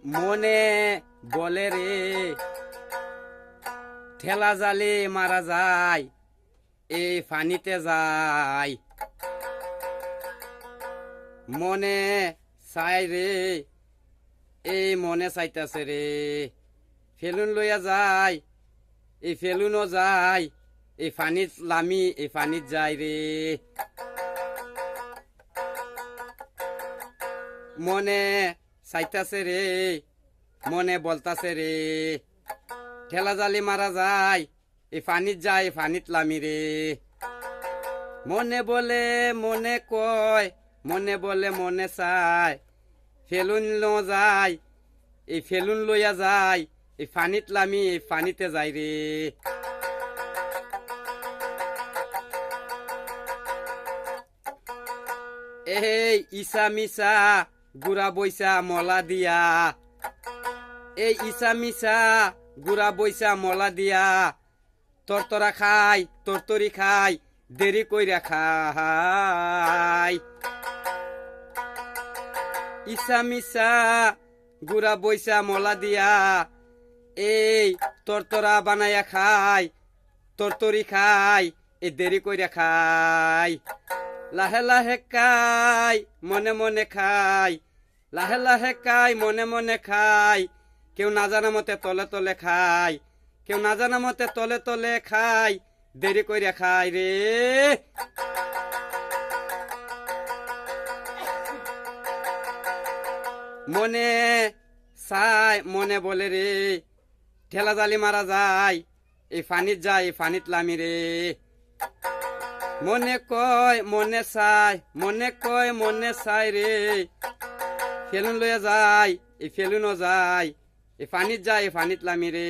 মনে বলে রে ঠেলা জালে মারা যায় এই পানিতে যায়। মনে চাই রে এই মনে চাইতাছে রে ফেলুন লইয়া যায় এই ফেলুনও যায় এই পানিত লামি এই পানিত যায় রে। মনে চাইতাছে রে মনে বলতাছে রে ঠেলা জালি মারা যায় এই পানিত যায় পানিত লামি রে। মনে বলে মনে কয় মনে বলে মনে চায় ফেলুন লো যায় এই ফেলুন লইয়া যায় এই পানিত লামি এই পানিতে যায় রে। এই ইসা মিসা গুড়া বৈসা মলা দিয়া এই ইসা মিসা গুড়া বৈসা মলা দিয়া তরতরা খাই তরতরি খাই দেরি কইরা খাই। ইসা মিসা গুড়া বৈসা মলা দিয়া এই তরতরা বানাইয়া খাই তরতরি খাই এই দেরি কইরা খাই। লাহে লাহে খাই মনে মনে খাই লাহে লাহে খাই মনে মনে খাই কেউ না জানা মতে তলে তলে খাই কেউ না জানা মতে তলে তলে খাই দেরি কইরা খাই রে। মনে চাই মনে বলে রে ঠেলা জালি মারা যায় এই পানিত যায় এই পানিত লামি রে। মনে কয় মনে চাই মনে কয় মনে চাই রে ফেলুন লইয়া যায় এই ফেলুনও যায় এই পানিত যায় এই পানিত লামি রে।